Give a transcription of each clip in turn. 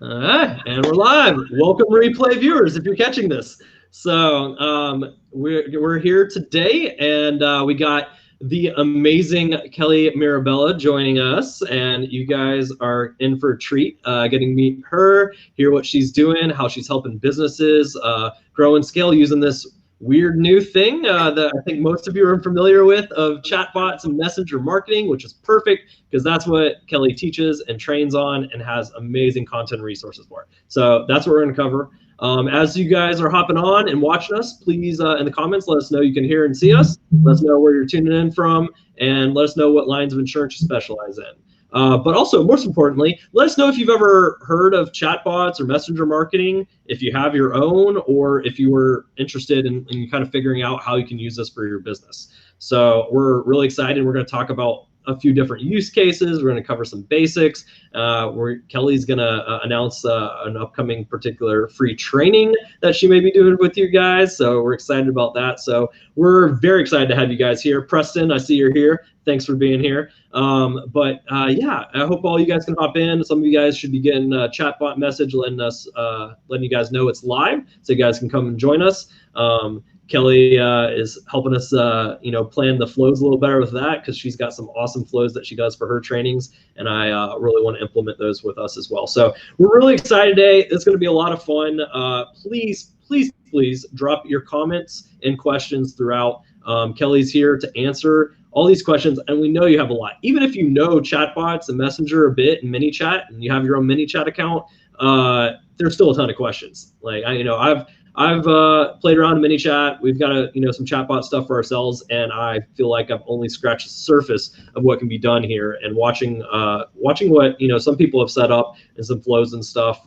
All right, and we're live. Welcome, replay viewers, if you're catching this. So we're here today, and we got the amazing Kelly Mirabella joining us, and you guys are in for a treat, getting to meet her, hear what she's doing, how she's helping businesses grow and scale using this weird new thing that I think most of you are familiar with of chatbots and messenger marketing, which is perfect because that's what Kelly teaches and trains on and has amazing content and resources for. So that's what we're going to cover. As you guys are hopping on and watching us, please in the comments let us know you can hear and see us. Let us know where you're tuning in from, and let us know what lines of insurance you specialize in. But also, most importantly, let us know if you've ever heard of chatbots or messenger marketing, if you have your own, or if you were interested in kind of figuring out how you can use this for your business. So we're really excited. We're going to talk about a few different use cases. We're going to cover some basics. Kelly's going to announce an upcoming particular free training that she may be doing with you guys. So we're excited about that. So we're very excited to have you guys here. Preston, I see you're here. Thanks for being here. Yeah, I hope all you guys can hop in. Some of you guys should be getting a chatbot message letting you guys know it's live, so you guys can come and join us. Kelly is helping us, plan the flows a little better with that, because she's got some awesome flows that she does for her trainings, and I really want to implement those with us as well. So we're really excited today. It's going to be a lot of fun. Please drop your comments and questions throughout. Kelly's here to answer all these questions, and we know you have a lot. Even if you know chatbots and Messenger a bit and ManyChat, and you have your own ManyChat account, there's still a ton of questions. Like I've played around in ManyChat. We've got some chatbot stuff for ourselves, and I feel like I've only scratched the surface of what can be done here. And watching what some people have set up and some flows and stuff,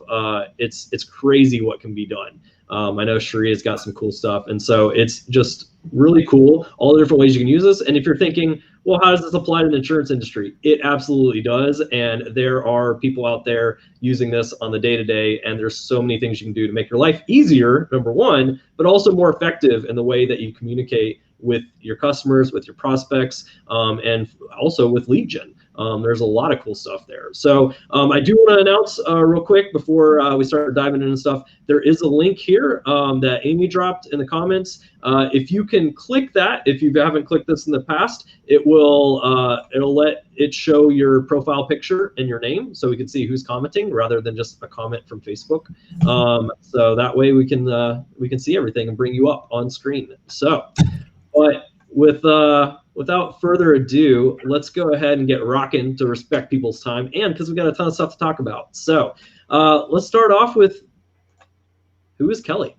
it's crazy what can be done. I know Sheree has got some cool stuff, and so it's just really cool, all the different ways you can use this. And if you're thinking, well, how does this apply to the insurance industry? It absolutely does, and there are people out there using this on the day-to-day, and there's so many things you can do to make your life easier, number one, but also more effective in the way that you communicate with your customers, with your prospects, and also with lead gen. There's a lot of cool stuff there. So I do want to announce real quick before we start diving into stuff, there is a link here that Amy dropped in the comments. If you can click that, if you haven't clicked this in the past, it'll let it show your profile picture and your name, so we can see who's commenting rather than just a comment from Facebook. So that way we can see everything and bring you up on screen. So, but without further ado, let's go ahead and get rocking to respect people's time, and because we got a ton of stuff to talk about. So let's start off with, who is Kelly?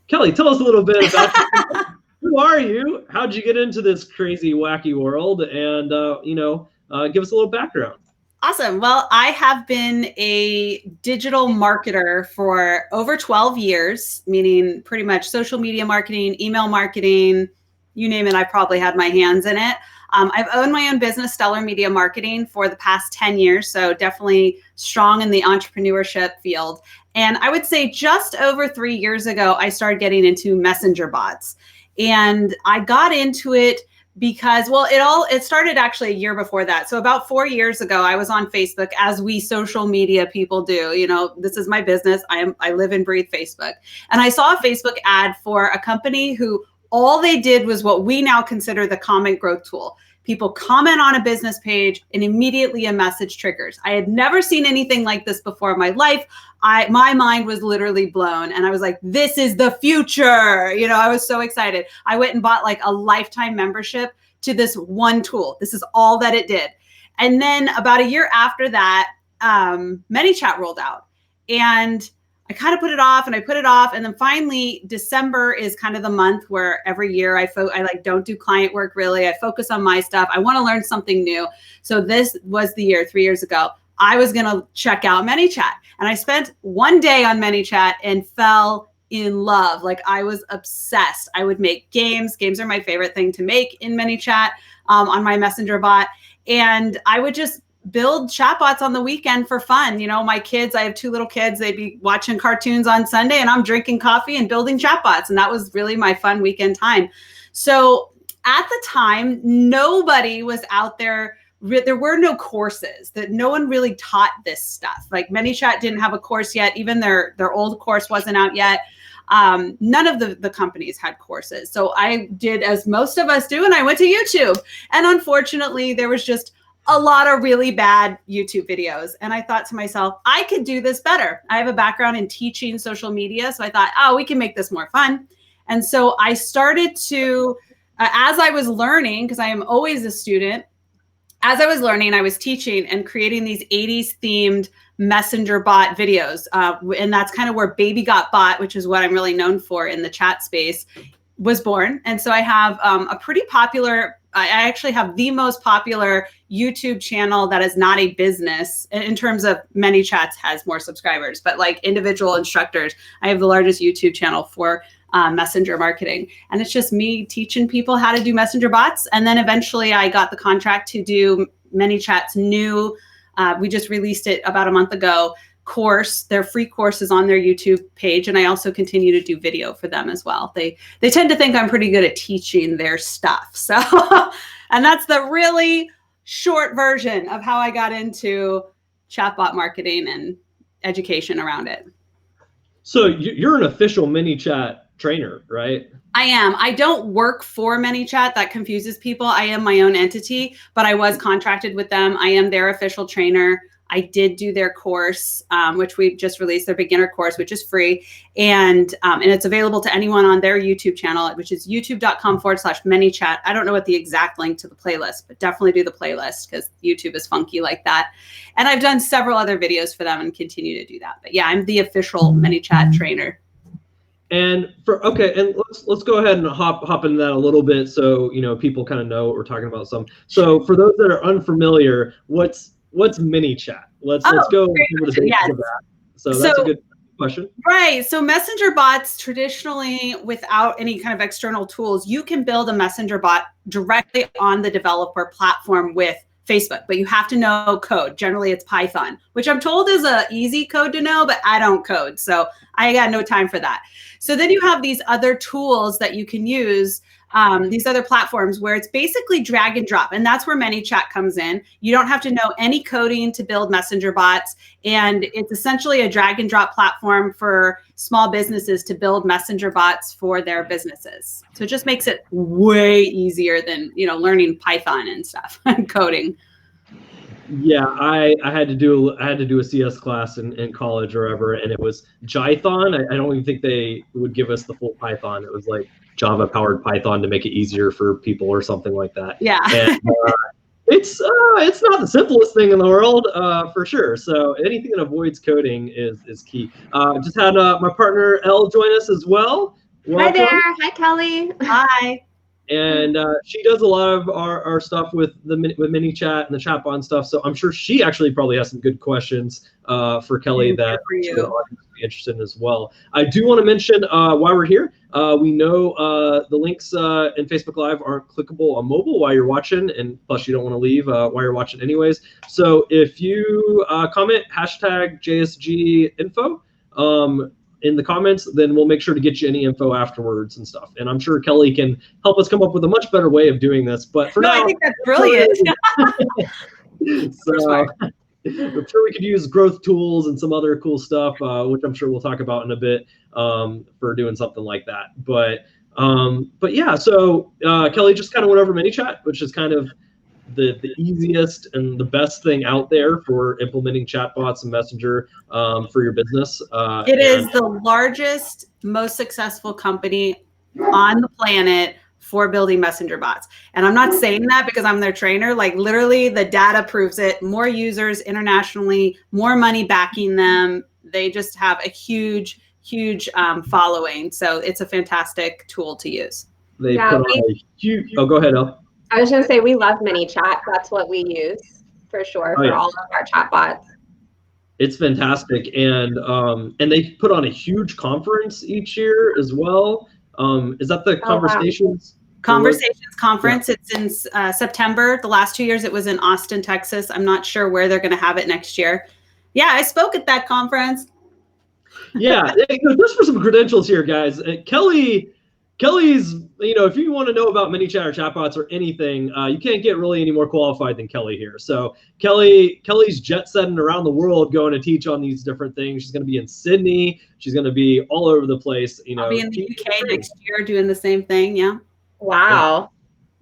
Kelly, tell us a little bit about who are you? How'd you get into this crazy, wacky world? And give us a little background. Awesome. Well, I have been a digital marketer for over 12 years, meaning pretty much social media marketing, email marketing, you name it, I probably had my hands in it. I've owned my own business, Stellar Media Marketing, for the past 10 years, so definitely strong in the entrepreneurship field. And I would say just over 3 years ago, I started getting into messenger bots. And I got into it because, well, it started actually a year before that. So about 4 years ago, I was on Facebook, as we social media people do. This is my business. I live and breathe Facebook. And I saw a Facebook ad for a company who all they did was what we now consider the comment growth tool. People comment on a business page and immediately a message triggers. I had never seen anything like this before in my life. My mind was literally blown, and I was like, this is the future. I was so excited. I went and bought like a lifetime membership to this one tool. This is all that it did. And then about a year after that, ManyChat rolled out, and I kind of put it off, and then finally December is kind of the month where every year I don't do client work really. I focus on my stuff. I want to learn something new. So this was the year, 3 years ago, I was going to check out ManyChat, and I spent one day on ManyChat and fell in love. Like, I was obsessed. I would make games. Games are my favorite thing to make in ManyChat on my messenger bot. And I would just build chatbots on the weekend for fun. My kids, I have 2 little kids, they'd be watching cartoons on Sunday, and I'm drinking coffee and building chatbots. And that was really my fun weekend time. So at the time, nobody was out there there were no courses, that no one really taught this stuff. Like ManyChat didn't have a course yet. Even their old course wasn't out yet. None of the companies had courses. So I did as most of us do, and I went to YouTube. And unfortunately, there was just a lot of really bad YouTube videos. And I thought to myself, I could do this better. I have a background in teaching social media. So I thought, oh, we can make this more fun. And so I started to, as I was learning, because I am always a student, as I was learning, I was teaching and creating these 80s themed messenger bot videos. And that's kind of where Baby Got Bot, which is what I'm really known for in the chat space, was born. And so I have a pretty popular, I actually have the most popular YouTube channel that is not a business in terms of ManyChats has more subscribers, but like individual instructors, I have the largest YouTube channel for messenger marketing. And it's just me teaching people how to do messenger bots. And then eventually I got the contract to do ManyChat's new, we just released it about a month ago, course. Their free course is on their YouTube page. And I also continue to do video for them as well. They tend to think I'm pretty good at teaching their stuff. So, and that's the really short version of how I got into chatbot marketing and education around it. So you're an official ManyChat trainer, right? I am. I don't work for ManyChat. That confuses people. I am my own entity, but I was contracted with them. I am their official trainer. I did do their course, which we just released, their beginner course, which is free. And it's available to anyone on their YouTube channel, which is youtube.com/ManyChat. I don't know what the exact link to the playlist, but definitely do the playlist because YouTube is funky like that. And I've done several other videos for them and continue to do that. But yeah, I'm the official ManyChat trainer. And and let's go ahead and hop into that a little bit, so people kind of know what we're talking about. So for those that are unfamiliar, what's ManyChat? Let's go over the basics of that. So that's a good question. Right. So messenger bots, traditionally without any kind of external tools, you can build a messenger bot directly on the developer platform with Facebook, but you have to know code. Generally, it's Python, which I'm told is a easy code to know, but I don't code, so I got no time for that. So then you have these other tools that you can use, these other platforms where it's basically drag and drop, and that's where ManyChat comes in. You don't have to know any coding to build messenger bots, and it's essentially a drag and drop platform for small businesses to build messenger bots for their businesses. So it just makes it way easier than learning Python and stuff and coding. Yeah, I had to do a CS class in college or wherever, and it was Jython. I don't even think they would give us the full Python. It was like Java powered Python to make it easier for people or something like that. Yeah. And, it's not the simplest thing in the world, for sure. So anything that avoids coding is key. Just had my partner Elle join us as well. Welcome. Hi there. Hi, Kelly. Hi. And she does a lot of our stuff with ManyChat and the chatbot and stuff. So I'm sure she actually probably has some good questions for Kelly that the audience would be interested in as well. I do want to mention while we're here, we know the links in Facebook Live aren't clickable on mobile while you're watching, and plus you don't want to leave while you're watching anyways. So if you comment #JSGinfo in the comments, then we'll make sure to get you any info afterwards and stuff. And I'm sure Kelly can help us come up with a much better way of doing this. But for now, I think that's brilliant. So I'm sure we could use growth tools and some other cool stuff, which I'm sure we'll talk about in a bit for doing something like that. But yeah, so Kelly just kind of went over ManyChat, which is kind of the easiest and the best thing out there for implementing chatbots and Messenger for your business. It is the largest, most successful company on the planet for building messenger bots. And I'm not saying that because I'm their trainer. Like literally the data proves it. More users internationally, more money backing them. They just have a huge following. So it's a fantastic tool to use. They put on a huge, go ahead, Elle. I was going to say, we love ManyChat. That's what we use for sure for all of our chatbots. It's fantastic. And they put on a huge conference each year as well. Is that the Conversations? Wow. Conversations conference. Yeah. It's in September. The last 2 years it was in Austin, Texas. I'm not sure where they're going to have it next year. Yeah, I spoke at that conference. Yeah, just for some credentials here, guys. Kelly Kelly's, if you want to know about ManyChat or chatbots or anything, you can't get really any more qualified than Kelly here. So Kelly's jet setting around the world going to teach on these different things. She's going to be in Sydney. She's going to be all over the place. I'll be in the UK next year doing the same thing. Yeah. Wow. Yeah.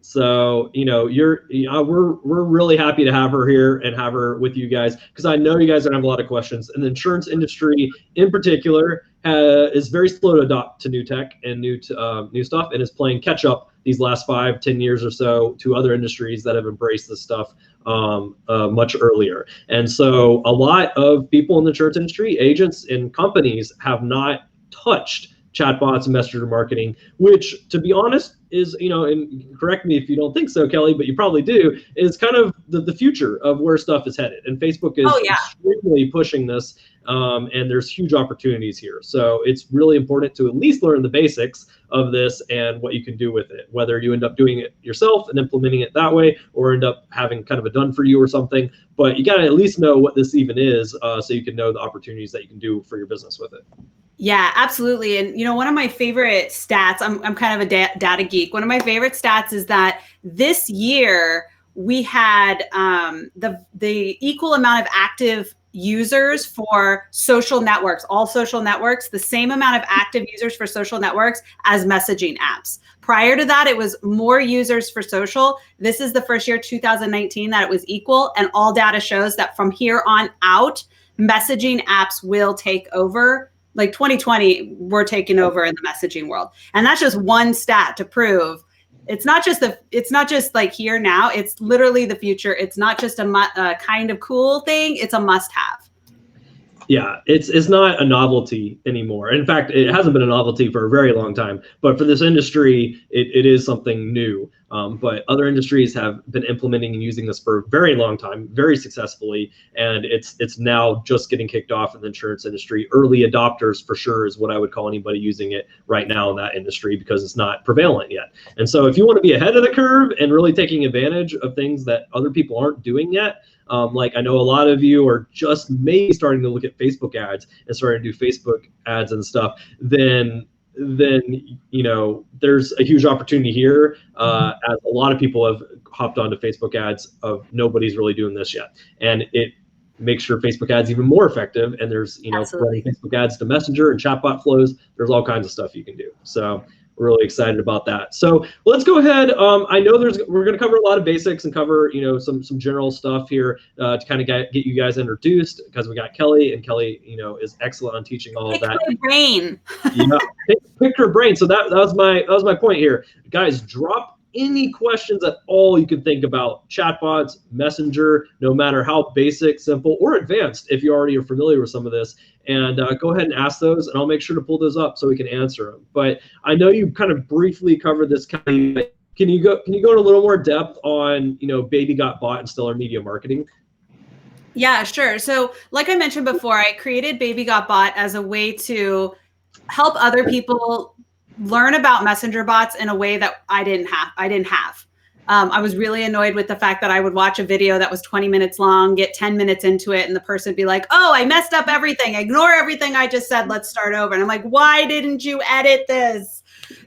So, we're really happy to have her here and have her with you guys, because I know you guys are gonna have a lot of questions. And the insurance industry in particular is very slow to adopt to new tech and new stuff, and is playing catch up these last 5-10 years or so to other industries that have embraced this stuff much earlier. And so a lot of people in the insurance industry, agents and companies, have not touched chatbots and messenger marketing, which, to be honest, is, and correct me if you don't think so, Kelly, but you probably do, is kind of the future of where stuff is headed. And Facebook is extremely pushing this, and there's huge opportunities here. So it's really important to at least learn the basics of this and what you can do with it, whether you end up doing it yourself and implementing it that way, or end up having kind of a done for you or something. But you got to at least know what this even is, so you can know the opportunities that you can do for your business with it. Yeah, absolutely. And one of my favorite stats, I'm kind of a data geek. One of my favorite stats is that this year we had the equal amount of active users for social networks, all social networks, the same amount of active users for social networks as messaging apps. Prior to that, it was more users for social. This is the first year, 2019, that it was equal. And all data shows that from here on out, messaging apps will take over. Like 2020, we're taking over in the messaging world. And that's just one stat to prove it's not just like here now, it's literally the future. It's not just a kind of cool thing, it's a must have. Yeah, it's not a novelty anymore. In fact, it hasn't been a novelty for a very long time. But for this industry, it is something new. But other industries have been implementing and using this for a very long time, very successfully. And it's now just getting kicked off in the insurance industry. Early adopters, for sure, is what I would call anybody using it right now in that industry, because it's not prevalent yet. And so if you want to be ahead of the curve and really taking advantage of things that other people aren't doing yet, like I know a lot of you are just maybe starting to look at Facebook ads and starting to do Facebook ads and stuff, then there's a huge opportunity here, as a lot of people have hopped onto Facebook ads of nobody's really doing this yet. And it makes your Facebook ads even more effective. And there's, running Facebook ads to Messenger and chatbot flows. There's all kinds of stuff you can do. So we're really excited about that. So let's go ahead. I know we're going to cover a lot of basics and cover, some general stuff here to kind of get you guys introduced, because we got Kelly, and Kelly, is excellent on teaching all of that. Pick my brain. Yeah, pick her brain. So that was my point here, guys. Drop any questions at all you can think about chatbots, Messenger, no matter how basic, simple, or advanced, if you already are familiar with some of this. And go ahead and ask those, and I'll make sure to pull those up so we can answer them. But I know you kind of briefly covered this, Kelly, but can you go in a little more depth on, Baby Got Bot and Stellar Media Marketing? Yeah, sure. So like I mentioned before, I created Baby Got Bot as a way to help other people learn about messenger bots in a way that I didn't have. I was really annoyed with the fact that I would watch a video that was 20 minutes long, get 10 minutes into it, and the person would be like, oh, I messed up everything. Ignore everything I just said. Let's start over. And I'm like, why didn't you edit this?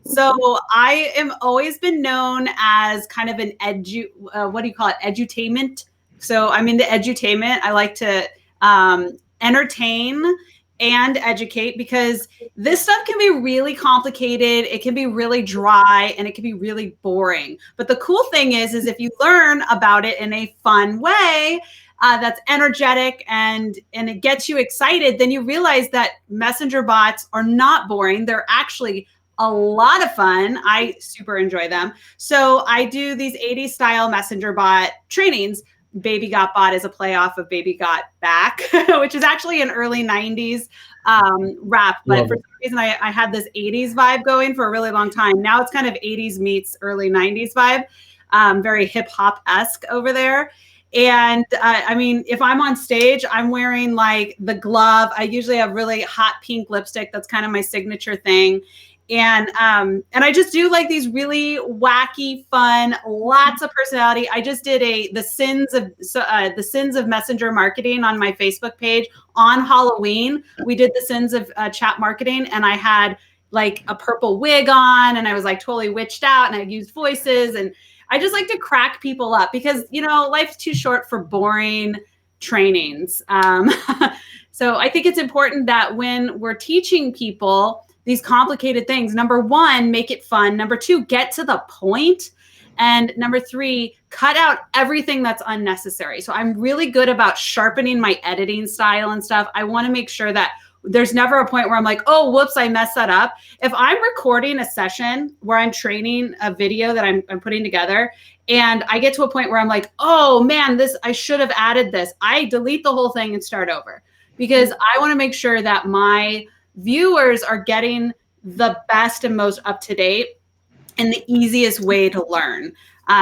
So I am always been known as kind of an edutainment. So I'm into edutainment. I like to entertain and educate, because this stuff can be really complicated. It can be really dry, and it can be really boring. But the cool thing is if you learn about it in a fun way, that's energetic and it gets you excited, then you realize that messenger bots are not boring. They're actually a lot of fun. I super enjoy them. So I do these 80s style messenger bot trainings. Baby Got Bot is a play off of Baby Got Back, which is actually an early 90s rap. But for some reason, I had this 80s vibe going for a really long time. Now it's kind of 80s meets early 90s vibe, very hip hop-esque over there. And I mean, if I'm on stage, I'm wearing like the glove. I usually have really hot pink lipstick. That's kind of my signature thing. And I just do like these really wacky, fun, lots of personality. I just did the sins of messenger marketing on my Facebook page on Halloween. We did the sins of chat marketing, and I had like a purple wig on, and I was like totally witched out, and I used voices, and I just like to crack people up because, you know, life's too short for boring trainings. So I think it's important that when we're teaching people these complicated things, number one, make it fun. Number two, get to the point. And number three, cut out everything that's unnecessary. So I'm really good about sharpening my editing style and stuff. I want to make sure that there's never a point where I'm like, oh, whoops, I messed that up. If I'm recording a session where I'm training a video that I'm putting together, and I get to a point where I'm like, oh man, I should have added this, I delete the whole thing and start over, because I want to make sure that my viewers are getting the best and most up-to-date and the easiest way to learn.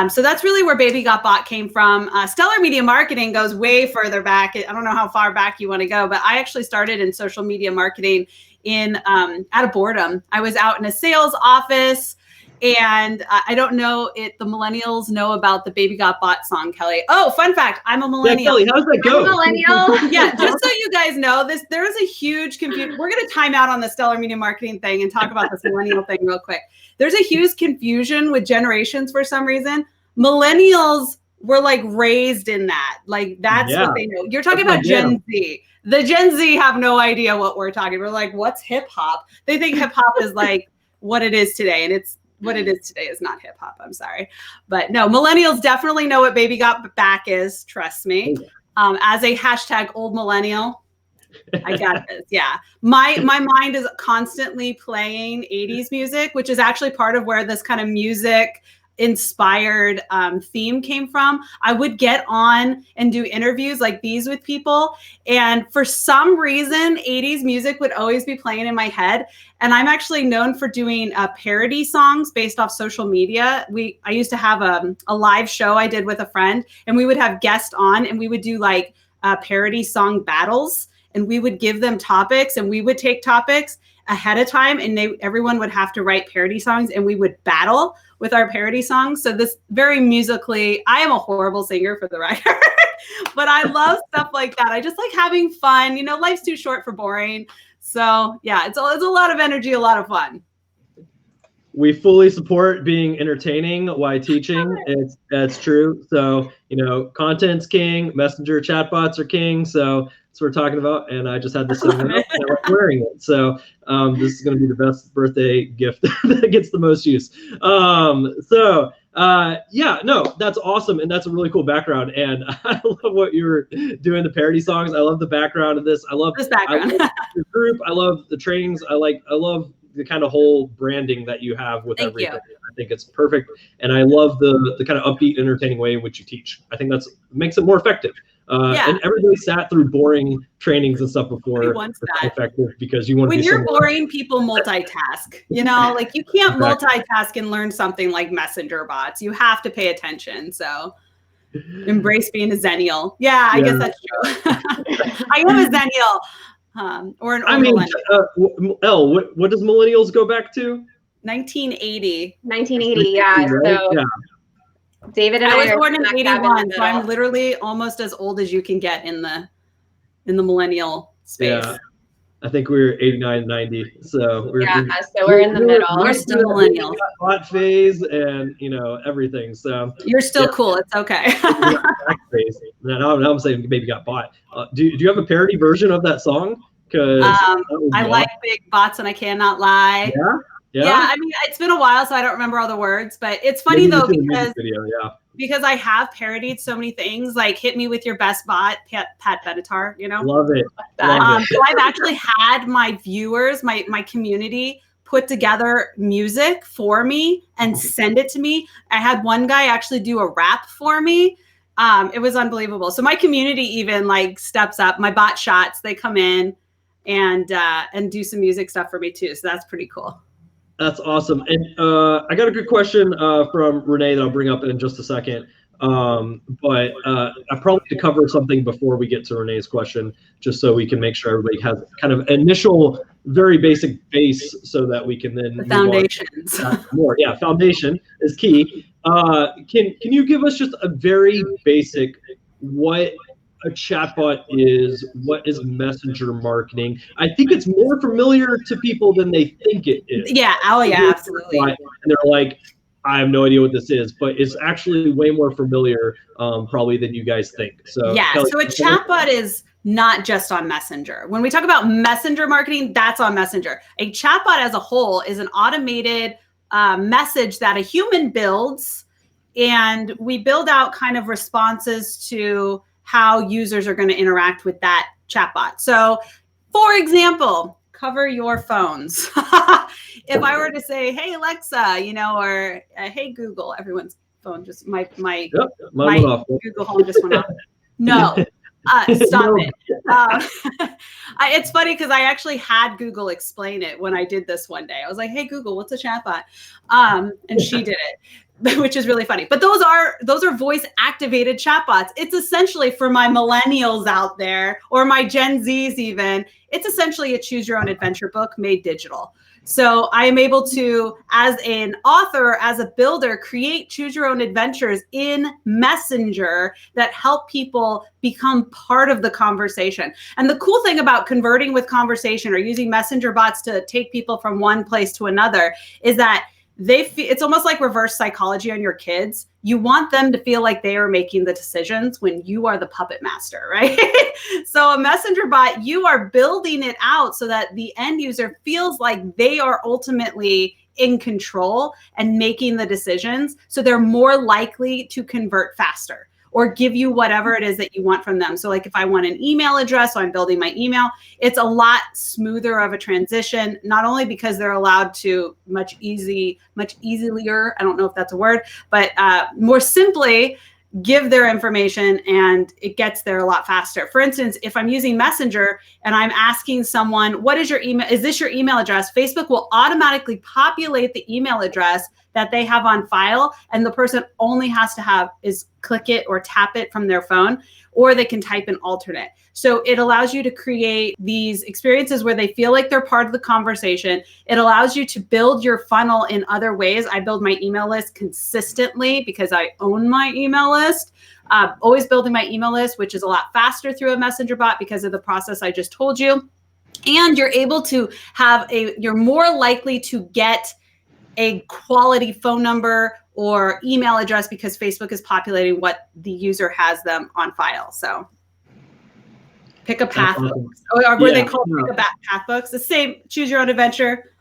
So that's really where Baby Got Bot came from. Stellar Media Marketing goes way further back. I don't know how far back you want to go, but I actually started in social media marketing out of boredom. I was out in a sales office, and I don't know if the millennials know about the Baby Got Bot song, Kelly. Oh, fun fact, I'm a millennial. Yeah, Kelly, how does that go? I'm a millennial. Yeah, just so you guys know, there is a huge confusion. We're going to time out on the Stellar Media Marketing thing and talk about this millennial thing real quick. There's a huge confusion with generations for some reason. Millennials were like raised in that. Like that's what they know. You're talking about Gen Z. The Gen Z have no idea what we're talking. We're like, what's hip hop? They think hip hop is like what it is today. And it's what it is today is not hip hop. I'm sorry. But no, millennials definitely know what Baby Got Back is. Trust me. As a hashtag old millennial, I got this. Yeah. My mind is constantly playing 80s music, which is actually part of where this kind of music inspired theme came from. I would get on and do interviews like these with people, and for some reason 80s music would always be playing in my head. And I'm actually known for doing parody songs based off social media. I used to have a live show I did with a friend, and we would have guests on, and we would do like parody song battles, and we would give them topics, and we would take topics ahead of time, and everyone would have to write parody songs, and we would battle with our parody songs. So this very musically, I am a horrible singer for the record, but I love stuff like that. I just like having fun. You know, life's too short for boring. So yeah, it's a lot of energy, a lot of fun. We fully support being entertaining while teaching. It's true. So, you know, content's king, messenger chatbots are king. So that's what we're talking about. And I just had this and I'm wearing it. So this is going to be the best birthday gift that gets the most use. Yeah, no, that's awesome. And that's a really cool background. And I love what you're doing, the parody songs. I love the background of this. I love this background. I love the group. I love the trainings. I love the kind of whole branding that you have with everything. I think it's perfect. And I love the kind of upbeat, entertaining way in which you teach. I think makes it more effective. And everybody sat through boring trainings and stuff before it's effective, because you want to be you're boring, people multitask, you know, like you can't multitask and learn something like messenger bots. You have to pay attention. So embrace being a Zennial. Yeah, I guess that's true. I am a Zennial. Or an millennial. What does millennials go back to? 1980. 1980, yeah. Right? So David and I was born in 81, so I'm literally almost as old as you can get in the millennial space. Yeah. I think we were 89, 90. So we're in the middle. We're still millennials. Hot phase and, you know, everything. So you're still cool. It's okay. Now I'm saying Baby Got Bot. Do you have a parody version of that song? Because I like big bots and I cannot lie. Yeah. I mean, it's been a while, so I don't remember all the words, but it's funny though because I have parodied so many things, like Hit Me With Your Best Bot, Pat Benatar, you know? Love it. So I've actually had my viewers, my community put together music for me and send it to me. I had one guy actually do a rap for me. It was unbelievable. So my community even like steps up. My bot shots, they come in and do some music stuff for me too. So that's pretty cool. That's awesome. And I got a good question from Renee that I'll bring up in just a second. But I probably need to cover something before we get to Renee's question, just so we can make sure everybody has kind of initial, very basic base, so that we can then the foundations. More. Yeah, foundation is key. Can you give us just a very basic, what a chatbot is, what is messenger marketing. I think it's more familiar to people than they think it is. Yeah. Oh, yeah, absolutely. And they're like, I have no idea what this is, but it's actually way more familiar probably than you guys think. So yeah, Kelly, so a chatbot is not just on Messenger. When we talk about messenger marketing, that's on Messenger. A chatbot as a whole is an automated message that a human builds, and we build out kind of responses to how users are going to interact with that chatbot. So, for example, cover your phones. If I were to say, "Hey Alexa," you know, or "Hey Google," everyone's phone just my Google Home just went off. No, stop it. It's funny because I actually had Google explain it when I did this one day. I was like, "Hey Google, what's a chatbot?" And she did it, which is really funny. But those are voice activated chatbots. It's essentially, for my millennials out there, or my Gen Zs even, it's essentially a choose your own adventure book made digital. So I am able to, as an author, as a builder, create choose your own adventures in Messenger that help people become part of the conversation. And the cool thing about converting with conversation or using Messenger bots to take people from one place to another is that it's almost like reverse psychology on your kids. You want them to feel like they are making the decisions when you are the puppet master, right? So a messenger bot, you are building it out so that the end user feels like they are ultimately in control and making the decisions. So they're more likely to convert faster or give you whatever it is that you want from them. So like if I want an email address, so I'm building my email, it's a lot smoother of a transition, not only because they're allowed to much easier, I don't know if that's a word, but more simply give their information, and it gets there a lot faster. For instance, if I'm using Messenger and I'm asking someone, what is your email? Is this your email address? Facebook will automatically populate the email address that they have on file, and the person only has to is click it or tap it from their phone, or they can type an alternate. So it allows you to create these experiences where they feel like they're part of the conversation. It allows you to build your funnel in other ways. I build my email list consistently because I own my email list. Always building my email list, which is a lot faster through a messenger bot because of the process I just told you. And you're able to you're more likely to get a quality phone number or email address because Facebook is populating what the user has them on file. So pick a path books, or were they called pick a path books? The same, choose your own adventure.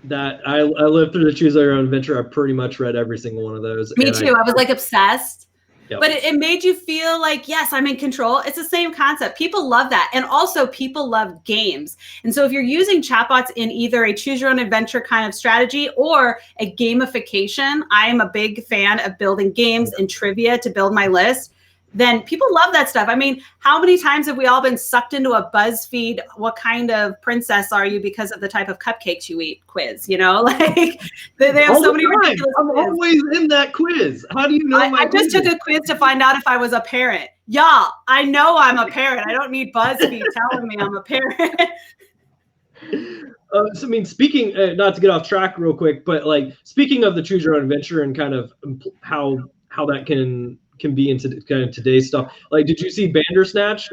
That I lived through the choose your own adventure. I pretty much read every single one of those. Me too. I was like obsessed. Yep. But it made you feel like, yes, I'm in control. It's the same concept. People love that. And also people love games. And so if you're using chatbots in either a choose your own adventure kind of strategy or a gamification, I am a big fan of building games and trivia to build my list. Then people love that stuff. I mean, how many times have we all been sucked into a BuzzFeed, what kind of princess are you because of the type of cupcakes you eat quiz, you know? Like they have so many ridiculous I'm always in that quiz. How do you know I just took a quiz to find out if I was a parent. Y'all, I know I'm a parent. I don't need BuzzFeed telling me I'm a parent. So I mean, speaking, not to get off track real quick, but like speaking of the choose your own adventure and kind of how that can be into kind of today's stuff. Like, did you see Bandersnatch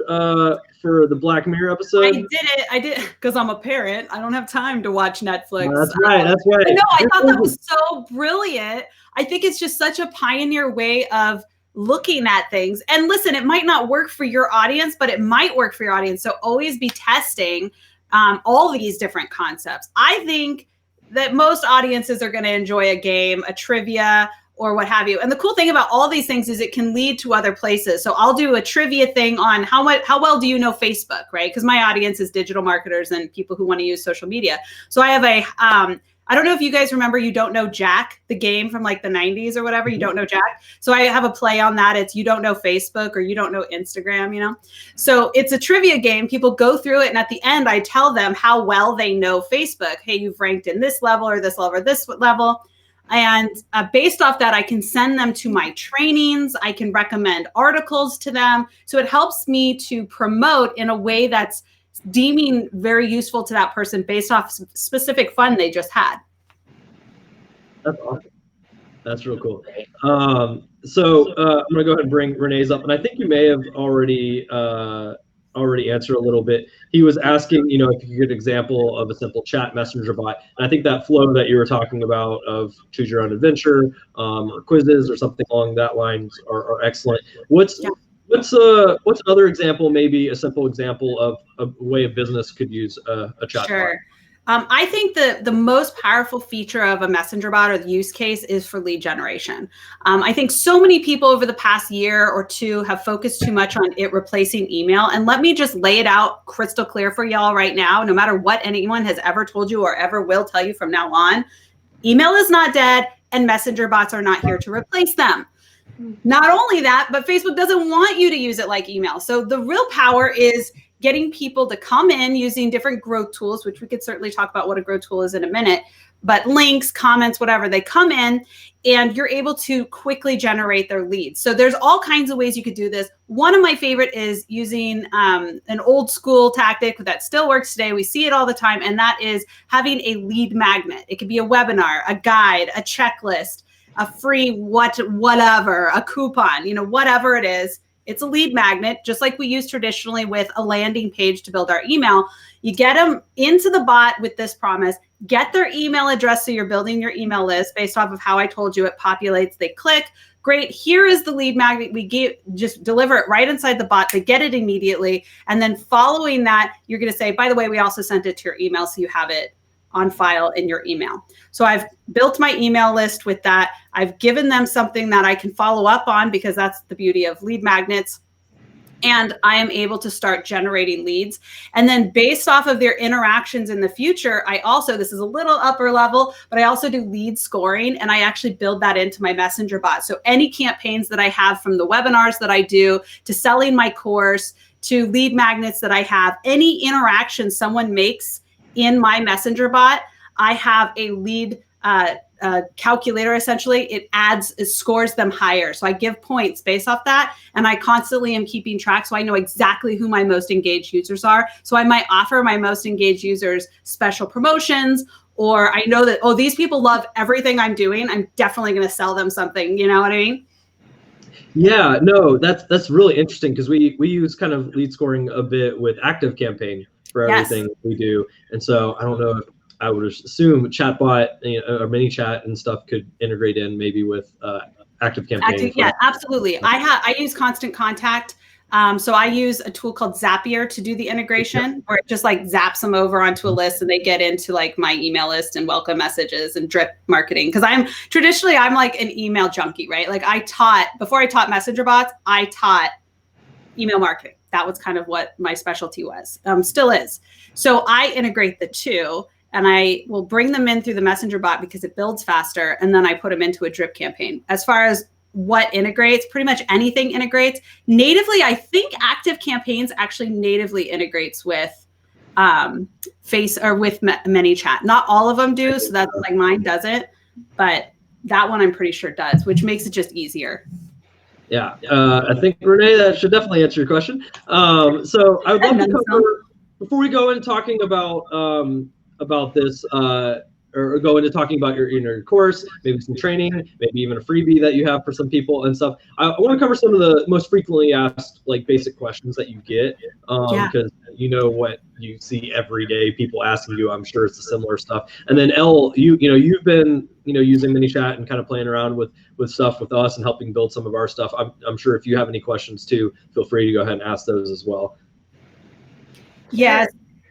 for the Black Mirror episode? I did because I'm a parent. I don't have time to watch Netflix. That's right. But no, I thought that was so brilliant. I think it's just such a pioneer way of looking at things. And listen, it might not work for your audience, but it might work for your audience. So always be testing all these different concepts. I think that most audiences are going to enjoy a game, a trivia, or what have you. And the cool thing about all these things is it can lead to other places. So I'll do a trivia thing on how well do you know Facebook, right? Because my audience is digital marketers and people who want to use social media. So I have I don't know if you guys remember You Don't Know Jack, the game from like the 90s or whatever, You Don't Know Jack. So I have a play on that. It's You Don't Know Facebook or You Don't Know Instagram, you know? So it's a trivia game. People go through it. And at the end, I tell them how well they know Facebook. Hey, you've ranked in this level or this level or this level. And based off that, I can send them to my trainings. I can recommend articles to them. So it helps me to promote in a way that's deeming very useful to that person based off specific fun they just had. That's awesome. That's real cool. So I'm gonna go ahead and bring Renee's up, and I think you may have already answered a little bit. He was asking, if you could example of a simple chat messenger bot, and I think that flow that you were talking about of choose your own adventure or quizzes or something along that lines are excellent. What's another example, maybe a simple example of a way a business could use a chat Sure. bot? I think the most powerful feature of a messenger bot or the use case is for lead generation. I think so many people over the past year or two have focused too much on it replacing email. And let me just lay it out crystal clear for y'all right now, no matter what anyone has ever told you or ever will tell you from now on, email is not dead and messenger bots are not here to replace them. Not only that, but Facebook doesn't want you to use it like email. So the real power is getting people to come in using different growth tools, which we could certainly talk about what a growth tool is in a minute, but links, comments, whatever, they come in and you're able to quickly generate their leads. So there's all kinds of ways you could do this. One of my favorite is using an old school tactic that still works today. We see it all the time, and that is having a lead magnet. It could be a webinar, a guide, a checklist, a free whatever, a coupon, whatever it is. It's a lead magnet, just like we use traditionally with a landing page to build our email. You get them into the bot with this promise, get their email address. So you're building your email list based off of how I told you it populates, they click. Great, here is the lead magnet. We just deliver it right inside the bot. They get it immediately. And then following that, you're going to say, by the way, we also sent it to your email so you have it on file in your email. So I've built my email list with that. I've given them something that I can follow up on, because that's the beauty of lead magnets. And I am able to start generating leads. And then based off of their interactions in the future, this is a little upper level, but I also do lead scoring, and I actually build that into my messenger bot. So any campaigns that I have, from the webinars that I do to selling my course to lead magnets that I have, any interaction someone makes in my messenger bot, I have a lead calculator. Essentially, it scores them higher. So I give points based off that, and I constantly am keeping track, so I know exactly who my most engaged users are. So I might offer my most engaged users special promotions, or I know that, these people love everything I'm doing, I'm definitely going to sell them something. You know what I mean? Yeah, no, that's really interesting, because we use kind of lead scoring a bit with ActiveCampaign for everything we do. And so I don't know if I would assume ChatBot or ManyChat and stuff could integrate in maybe with ActiveCampaign. Yeah, absolutely. I use Constant Contact. So I use a tool called Zapier to do the integration, where it just like zaps them over onto a list and they get into like my email list and welcome messages and drip marketing. Because I'm like an email junkie, right? Like before I taught messenger bots, I taught email marketing. That was kind of what my specialty was, still is. So I integrate the two, and I will bring them in through the messenger bot because it builds faster. And then I put them into a drip campaign. As far as what integrates, pretty much anything integrates natively. I think ActiveCampaigns actually natively integrates with with ManyChat. Not all of them do. So that's like mine doesn't, but that one I'm pretty sure does, which makes it just easier. Yeah, I think, Renee, that should definitely answer your question. So I would love to cover, before we go into talking about this, or go into talking about your course, maybe some training, maybe even a freebie that you have for some people and stuff. I want to cover some of the most frequently asked, like, basic questions that you get, because what you see every day, people asking you. I'm sure it's the similar stuff. And then Elle, you've been using ManyChat and kind of playing around with stuff with us and helping build some of our stuff. I'm sure if you have any questions too, feel free to go ahead and ask those as well. Yes.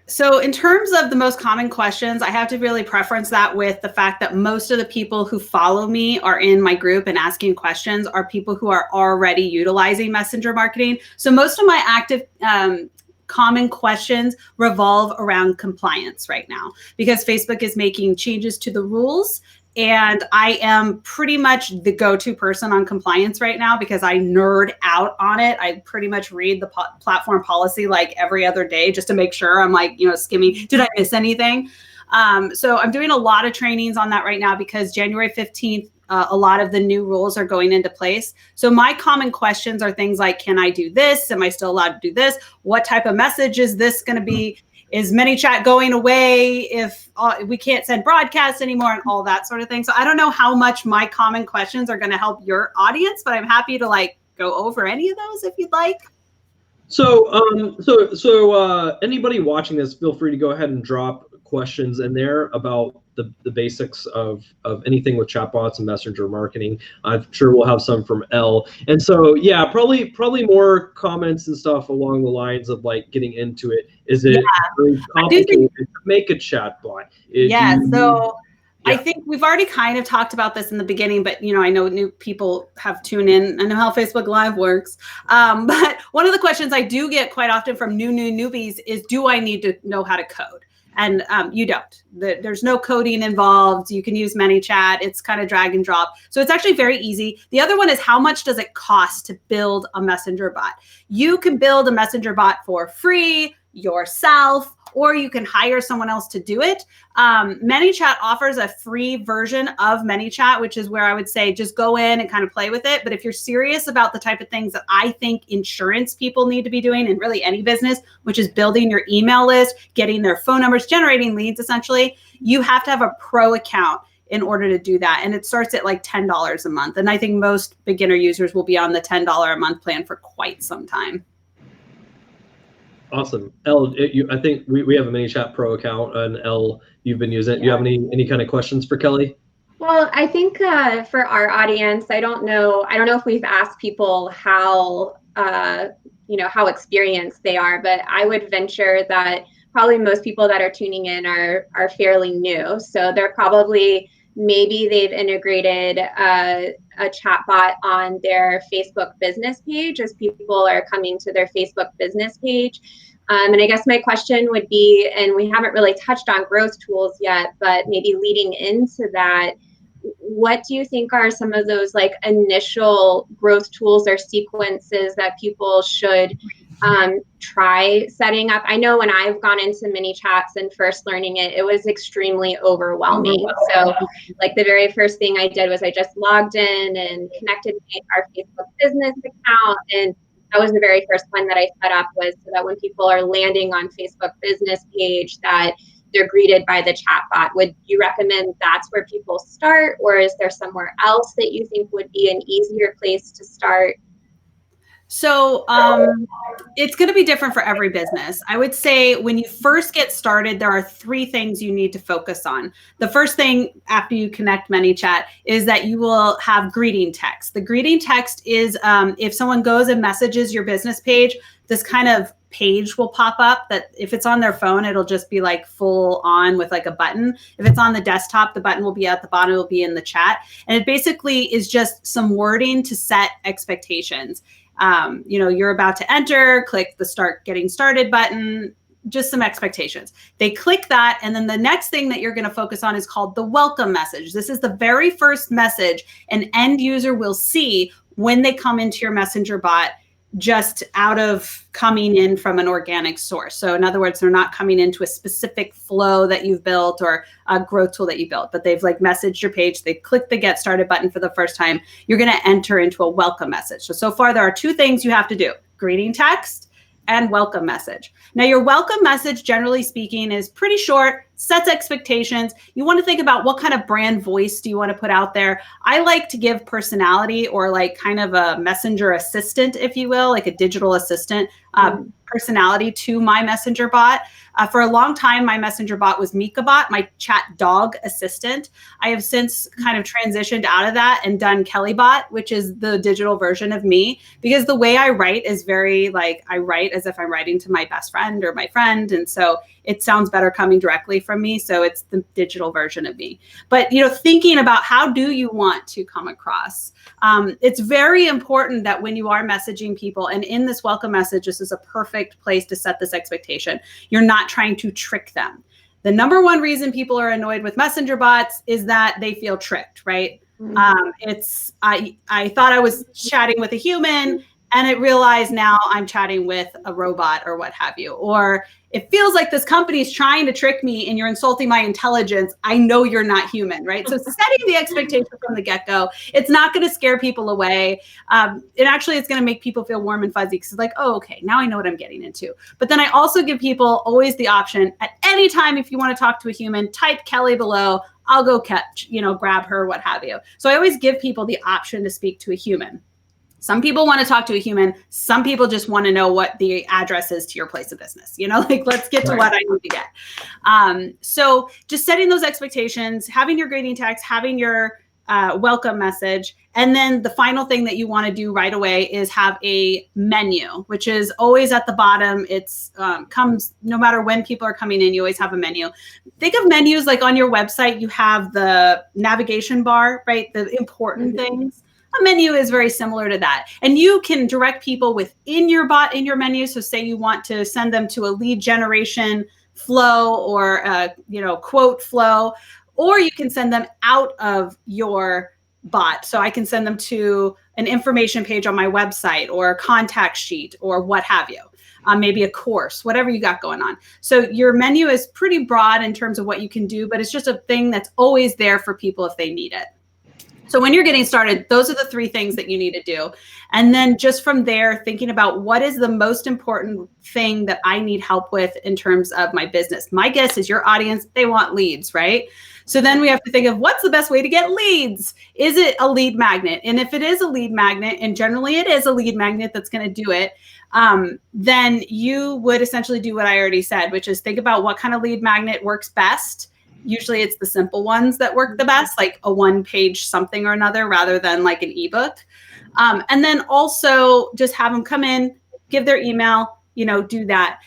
So in terms of the most common questions, I have to really preference that with the fact that most of the people who follow me are in my group and asking questions are people who are already utilizing messenger marketing. So most of my active common questions revolve around compliance right now, because Facebook is making changes to the rules. And I am pretty much the go-to person on compliance right now, because I nerd out on it. I pretty much read the platform policy like every other day just to make sure I'm like, skimming. Did I miss anything? So I'm doing a lot of trainings on that right now, because January 15th, a lot of the new rules are going into place. So my common questions are things like, can I do this? Am I still allowed to do this? What type of message is this going to be? is ManyChat going away if we can't send broadcasts anymore and all that sort of thing. So I don't know how much my common questions are going to help your audience, but I'm happy to like go over any of those if you'd like. So, anybody watching this, feel free to go ahead and drop questions in there about the basics of anything with chatbots and messenger marketing. I'm sure we'll have some from Elle. And so, yeah, probably more comments and stuff along the lines of like getting into it. Is it very complicated to make a chatbot? I think we've already kind of talked about this in the beginning, but I know new people have tuned in. I know how Facebook Live works. But one of the questions I do get quite often from newbies is, do I need to know how to code? And you don't. There's no coding involved. You can use ManyChat. It's kind of drag and drop. So it's actually very easy. The other one is, how much does it cost to build a messenger bot? You can build a messenger bot for free yourself, or you can hire someone else to do it. ManyChat offers a free version of ManyChat, which is where I would say just go in and kind of play with it. But if you're serious about the type of things that I think insurance people need to be doing in really any business, which is building your email list, getting their phone numbers, generating leads, essentially, you have to have a pro account in order to do that. And it starts at like $10 a month. And I think most beginner users will be on the $10 a month plan for quite some time. Awesome. Elle, I think we have a ManyChat Pro account, and Elle, you've been using it. Do you have any kind of questions for Kelly? Well, I think for our audience, I don't know if we've asked people how how experienced they are, but I would venture that probably most people that are tuning in are fairly new. So they're probably, maybe they've integrated a chatbot on their Facebook business page as people are coming to their Facebook business page. And I guess my question would be, and we haven't really touched on growth tools yet, but maybe leading into that, what do you think are some of those like initial growth tools or sequences that people should try setting up? I know when I've gone into ManyChats and first learning it, it was extremely overwhelming. So like the very first thing I did was I just logged in and connected our Facebook business account. And that was the very first one that I set up, was so that when people are landing on Facebook business page, that they're greeted by the chatbot. Would you recommend that's where people start, or is there somewhere else that you think would be an easier place to start? So it's going to be different for every business. I would say when you first get started, there are 3 things you need to focus on. The first thing after you connect ManyChat is that you will have greeting text. The greeting text is if someone goes and messages your business page, this kind of page will pop up that if it's on their phone, it'll just be like full on with like a button. If it's on the desktop, the button will be at the bottom, it will be in the chat. And it basically is just some wording to set expectations. You're about to enter, click the start getting started button, just some expectations. They click that. And then the next thing that you're going to focus on is called the welcome message. This is the very first message an end user will see when they come into your messenger bot, just out of coming in from an organic source. So in other words, they're not coming into a specific flow that you've built or a growth tool that you built, but they've like messaged your page. They click the get started button for the first time. You're going to enter into a welcome message. So far there are 2 things you have to do: greeting text and welcome message. Now your welcome message, generally speaking, is pretty short, sets expectations. You want to think about what kind of brand voice do you want to put out there. I like to give personality, or like kind of a messenger assistant, if you will, like a digital assistant personality to my messenger bot. For a long time, my messenger bot was MikaBot, my chat dog assistant. I have since kind of transitioned out of that and done KellyBot, which is the digital version of me, because the way I write is very like, I write as if I'm writing to my best friend or my friend. And so it sounds better coming directly from me. So it's the digital version of me. But, thinking about how do you want to come across? It's very important that when you are messaging people, and in this welcome message, this is a perfect place to set this expectation. You're not trying to trick them. The number one reason people are annoyed with messenger bots is that they feel tricked, right? I thought I was chatting with a human, and it realized now I'm chatting with a robot or what have you, or it feels like this company is trying to trick me and you're insulting my intelligence. I know you're not human, right? So setting the expectation from the get-go, it's not going to scare people away. It's going to make people feel warm and fuzzy because it's like, oh, okay, now I know what I'm getting into. But then I also give people always the option at any time, if you want to talk to a human, type Kelly below. I'll go grab her, what have you. So I always give people the option to speak to a human. Some people want to talk to a human. Some people just want to know what the address is to your place of business. Let's get to what I need to get. So just setting those expectations, having your greeting text, having your welcome message. And then the final thing that you want to do right away is have a menu, which is always at the bottom. It's comes no matter when people are coming in, you always have a menu. Think of menus like on your website, you have the navigation bar, right? The important things. A menu is very similar to that. And you can direct people within your bot in your menu. So say you want to send them to a lead generation flow or a quote flow, or you can send them out of your bot. So I can send them to an information page on my website or a contact sheet or what have you. Maybe a course, whatever you got going on. So your menu is pretty broad in terms of what you can do, but it's just a thing that's always there for people if they need it. So when you're getting started, those are the 3 things that you need to do. And then just from there, thinking about what is the most important thing that I need help with in terms of my business. My guess is your audience, they want leads, right? So then we have to think of what's the best way to get leads. Is it a lead magnet? And if it is a lead magnet, and generally it is a lead magnet that's going to do it, then you would essentially do what I already said, which is think about what kind of lead magnet works best. Usually it's the simple ones that work the best, like a 1-page something or another rather than like an ebook. And then also just have them come in, give their email, do that.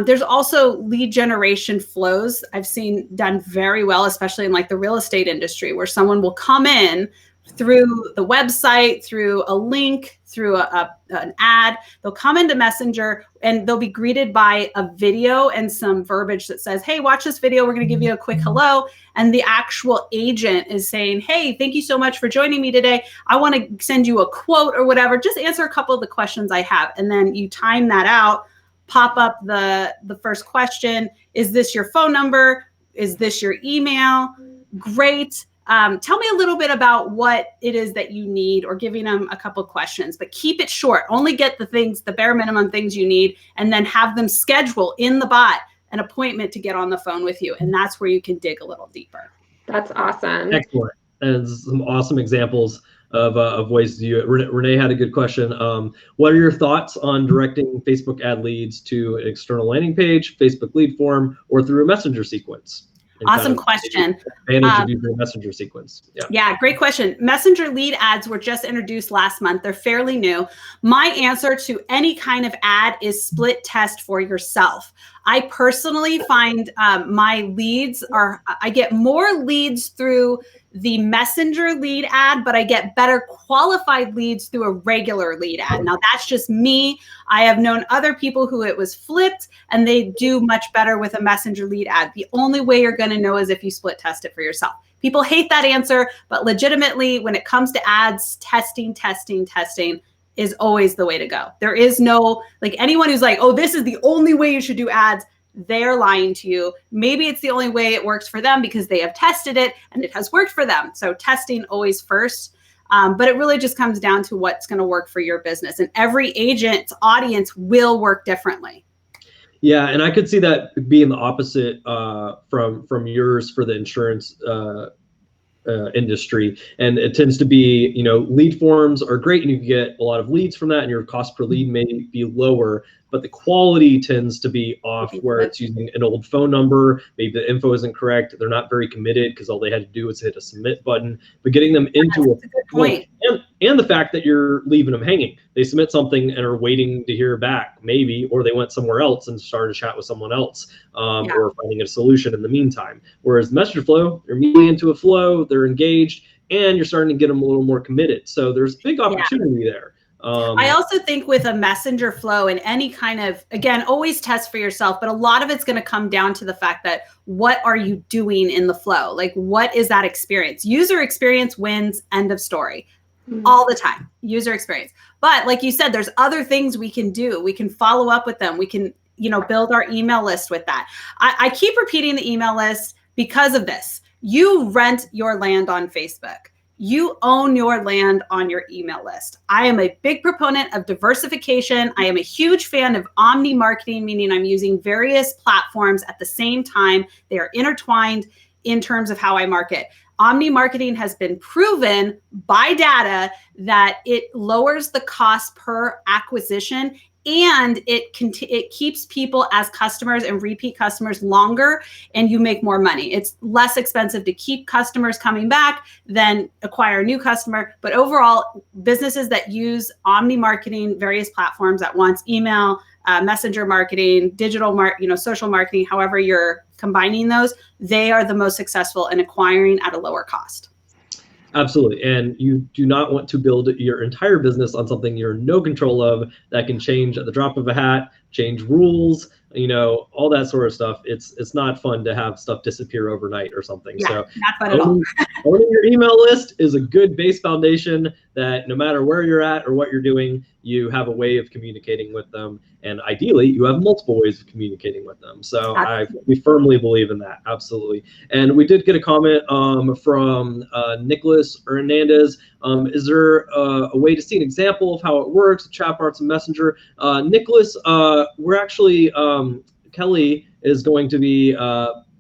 There's also lead generation flows I've seen done very well, especially in like the real estate industry, where someone will come in through the website, through a link, through an ad. They'll come into Messenger and they'll be greeted by a video and some verbiage that says, hey, watch this video. We're going to give you a quick hello. And the actual agent is saying, hey, thank you so much for joining me today. I want to send you a quote or whatever. Just answer a couple of the questions I have. And then you time that out, pop up the first question. Is this your phone number? Is this your email? Great. Tell me a little bit about what it is that you need, or giving them a couple questions, but keep it short. Only get the bare minimum things you need, and then have them schedule in the bot an appointment to get on the phone with you. And that's where you can dig a little deeper. That's awesome. Excellent. And some awesome examples of ways to do it. Renee had a good question. What are your thoughts on directing Facebook ad leads to an external landing page, Facebook lead form, or through a messenger sequence? Awesome question. Advantage of using a messenger sequence. Yeah, great question. Messenger lead ads were just introduced last month. They're fairly new. My answer to any kind of ad is split test for yourself. I personally find I get more leads through the messenger lead ad, but I get better qualified leads through a regular lead ad. Now that's just me. I have known other people who it was flipped and they do much better with a messenger lead ad. The only way you're going to know is if you split test it for yourself. People hate that answer, but legitimately when it comes to ads, testing is always the way to go. There is no, like, anyone who's like, oh, this is the only way you should do ads, they're lying to you. Maybe it's the only way it works for them because they have tested it and it has worked for them. So testing always first. But it really just comes down to what's going to work for your business. And every agent's audience will work differently. Yeah, and I could see that being the opposite from yours for the insurance industry. And it tends to be, lead forms are great and you can get a lot of leads from that and your cost per lead may be lower, but the quality tends to be off where it's using an old phone number. Maybe the info isn't correct. They're not very committed because all they had to do was hit a submit button. But getting them into a good point. And the fact that you're leaving them hanging. They submit something and are waiting to hear back, maybe, or they went somewhere else and started to chat with someone else, or finding a solution in the meantime. Whereas messenger flow, they're immediately into a flow, they're engaged, and you're starting to get them a little more committed. So there's big opportunity there. I also think with a messenger flow and any kind of, again, always test for yourself, but a lot of it's going to come down to the fact that what are you doing in the flow? Like, what is that experience? User experience wins, end of story. all the time, user experience. But like you said, there's other things we can do. We can follow up with them. We can, build our email list with that. I keep repeating the email list because of this. You rent your land on Facebook. You own your land on your email list. I am a big proponent of diversification. I am a huge fan of omni marketing, meaning I'm using various platforms at the same time. They are intertwined in terms of how I market. Omni marketing has been proven by data that it lowers the cost per acquisition, and it keeps people as customers and repeat customers longer, and you make more money. It's less expensive to keep customers coming back than acquire a new customer. But overall, businesses that use omni marketing, various platforms at once, email, messenger marketing, digital social marketing, however you're combining those, they are the most successful in acquiring at a lower cost. Absolutely. And you do not want to build your entire business on something you're in no control of that can change at the drop of a hat, change rules, all that sort of stuff. It's not fun to have stuff disappear overnight or something. Yeah, so not fun at all. Owning your email list is a good base foundation that no matter where you're at or what you're doing, you have a way of communicating with them. And ideally, you have multiple ways of communicating with them. So we firmly believe in that. Absolutely. And we did get a comment from Nicholas Hernandez. Is there a way to see an example of how it works, chatbots and Messenger? Nicholas, we're actually, Kelly is going to be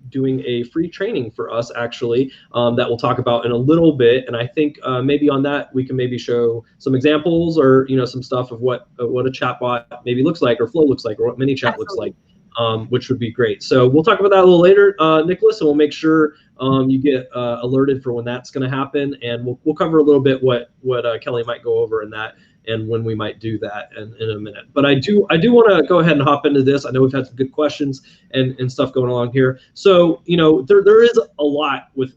doing a free training for us actually that we'll talk about in a little bit, and I think maybe on that we can maybe show some examples or some stuff of what a chatbot maybe looks like or flow looks like or what ManyChat looks like, which would be great. So we'll talk about that a little later, Nicholas, and we'll make sure you get alerted for when that's going to happen, and we'll cover a little bit what Kelly might go over in that and when we might do that in a minute. But I do want to go ahead and hop into this. I know we've had some good questions and stuff going along here. So, there is a lot with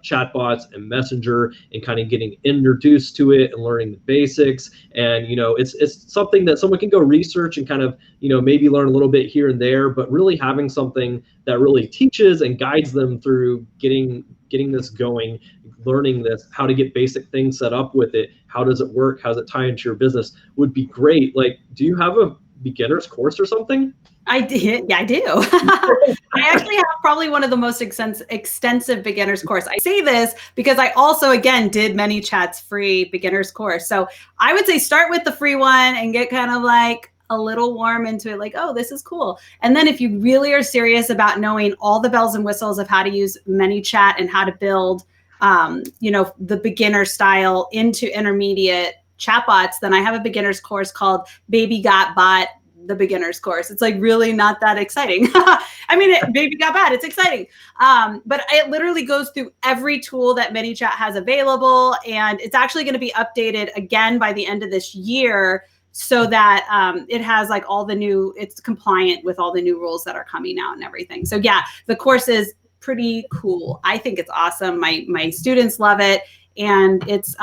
chatbots and Messenger and kind of getting introduced to it and learning the basics. And, it's something that someone can go research and kind of, maybe learn a little bit here and there, but really having something that really teaches and guides them through getting this going, learning this, how to get basic things set up with it, how does it work, how does it tie into your business would be great. Like, do you have a beginner's course or something? I did. Yeah, I do. I actually have probably one of the most extensive beginner's course. I say this because I also, again, did ManyChat's free beginner's course. So I would say start with the free one and get kind of like a little warm into it, like, oh, this is cool. And then if you really are serious about knowing all the bells and whistles of how to use ManyChat and how to build the beginner style into intermediate chatbots, then I have a beginner's course called Baby Got Bot, the beginner's course. It's like really not that exciting. I mean, Baby Got Bot, it's exciting. But it literally goes through every tool that ManyChat has available. And it's actually going to be updated again by the end of this year so that it has like it's compliant with all the new rules that are coming out and everything. So yeah, the course is pretty cool. I think it's awesome. My students love it. And it's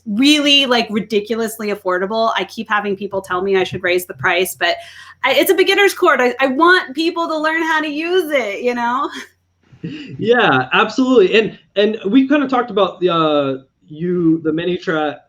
really like ridiculously affordable. I keep having people tell me I should raise the price, but it's a beginner's course. I want people to learn how to use it, Yeah, absolutely. And we kind of talked about the ManyChat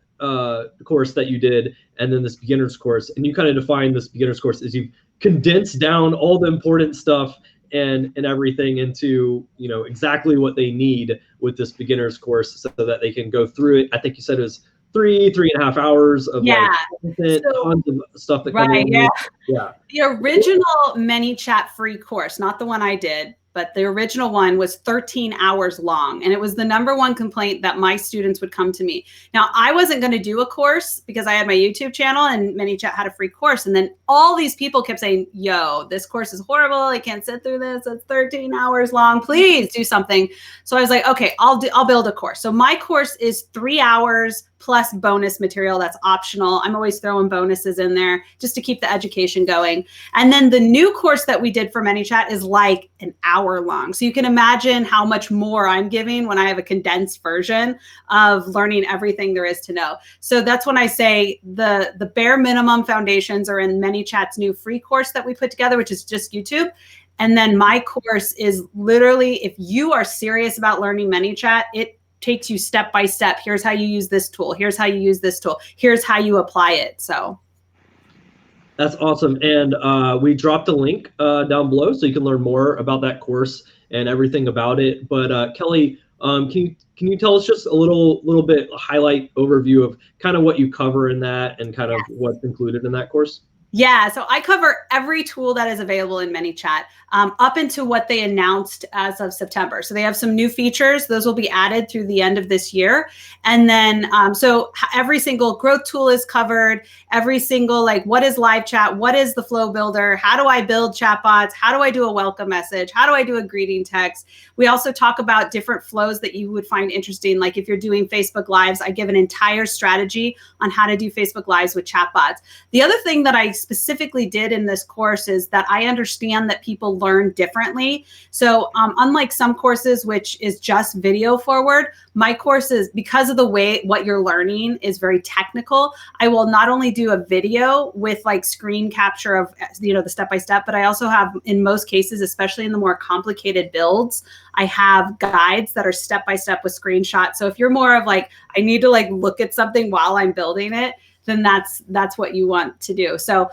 course that you did, and then this beginner's course, and you kind of defined this beginner's course as you condensed down all the important stuff and everything into exactly what they need with this beginner's course so that they can go through it. I think you said it was 3.5 hours of content, tons of stuff that comes in. Yeah. The original ManyChat free course, not the one I did, but the original one was 13 hours long. And it was the #1 complaint that my students would come to me. Now, I wasn't going to do a course because I had my YouTube channel and ManyChat had a free course. And then all these people kept saying, yo, this course is horrible. I can't sit through this. It's 13 hours long. Please do something. So I was like, okay, I'll build a course. So my course is 3 hours plus bonus material that's optional. I'm always throwing bonuses in there just to keep the education going. And then the new course that we did for ManyChat is like an hour long. So you can imagine how much more I'm giving when I have a condensed version of learning everything there is to know. So that's when I say the bare minimum foundations are in ManyChat's new free course that we put together, which is just YouTube. And then my course is literally, if you are serious about learning ManyChat, takes you step by step. Here's how you use this tool. Here's how you use this tool. Here's how you apply it. So that's awesome. And we dropped a link down below so you can learn more about that course and everything about it. But Kelly, can you tell us just a little bit highlight overview of kind of what you cover in that and kind of what's included in that course? Yeah, so I cover every tool that is available in ManyChat up into what they announced as of September. So they have some new features. Those will be added through the end of this year. And then, so every single growth tool is covered, every single, like, what is live chat? What is the flow builder? How do I build chatbots? How do I do a welcome message? How do I do a greeting text? We also talk about different flows that you would find interesting. Like if you're doing Facebook Lives, I give an entire strategy on how to do Facebook Lives with chatbots. The other thing that I specifically did in this course is that I understand that people learn differently. So unlike some courses, which is just video forward, my course is, because of the way what you're learning is very technical, I will not only do a video with like screen capture of, you know, the step-by-step, but I also have, in most cases, especially in the more complicated builds, I have guides that are step-by-step with screenshots. So if you're more of like, I need to like look at something while I'm building it, then that's what you want to do. So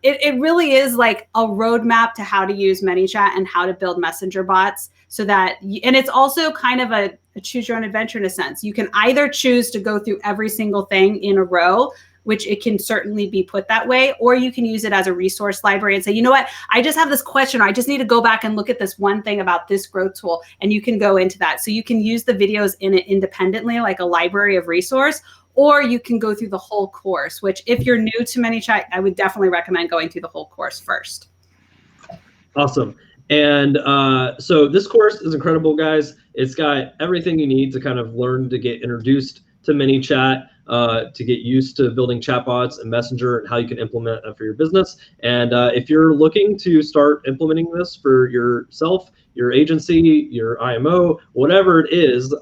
it really is like a roadmap to how to use ManyChat and how to build messenger bots so that, and it's also kind of a choose your own adventure in a sense. You can either choose to go through every single thing in a row, which it can certainly be put that way, or you can use it as a resource library and say, you know what, I just have this question, or I just need to go back and look at this one thing about this growth tool, and you can go into that. So you can use the videos in it independently, like a library of resource, or you can go through the whole course, which if you're new to ManyChat, I would definitely recommend going through the whole course first. Awesome. And so this course is incredible, guys. It's got everything you need to kind of learn to get introduced to ManyChat, to get used to building chatbots and Messenger and how you can implement that for your business. And if you're looking to start implementing this for yourself, your agency, your IMO, whatever it is,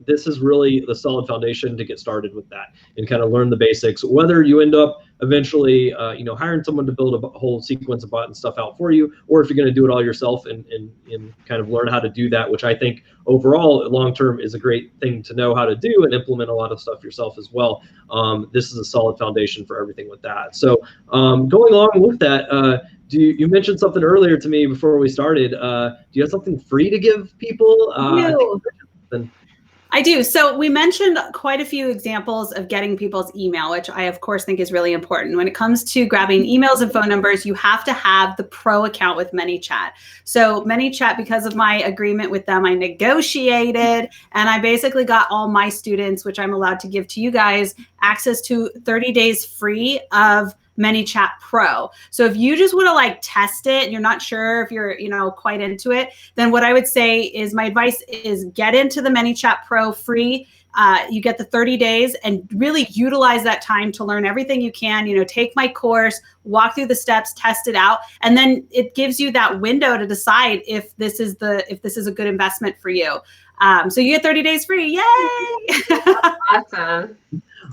this is really the solid foundation to get started with that and kind of learn the basics. Whether you end up eventually, hiring someone to build a whole sequence of bot and stuff out for you, or if you're going to do it all yourself and kind of learn how to do that, which I think overall long-term is a great thing to know how to do and implement a lot of stuff yourself as well. This is a solid foundation for everything with that. So going along with that, you mentioned something earlier to me before we started. Do you have something free to give people? I do. So we mentioned quite a few examples of getting people's email, which I, of course, think is really important. When it comes to grabbing emails and phone numbers, you have to have the pro account with ManyChat. So ManyChat, because of my agreement with them, I negotiated and I basically got all my students, which I'm allowed to give to you guys, access to 30 days free of ManyChat Pro. So if you just want to like test it and you're not sure if you're, quite into it, then what I would say is my advice is get into the ManyChat Pro free. You get the 30 days and really utilize that time to learn everything you can, take my course, walk through the steps, test it out. And then it gives you that window to decide if this is a good investment for you. So you get 30 days free. Yay! Awesome.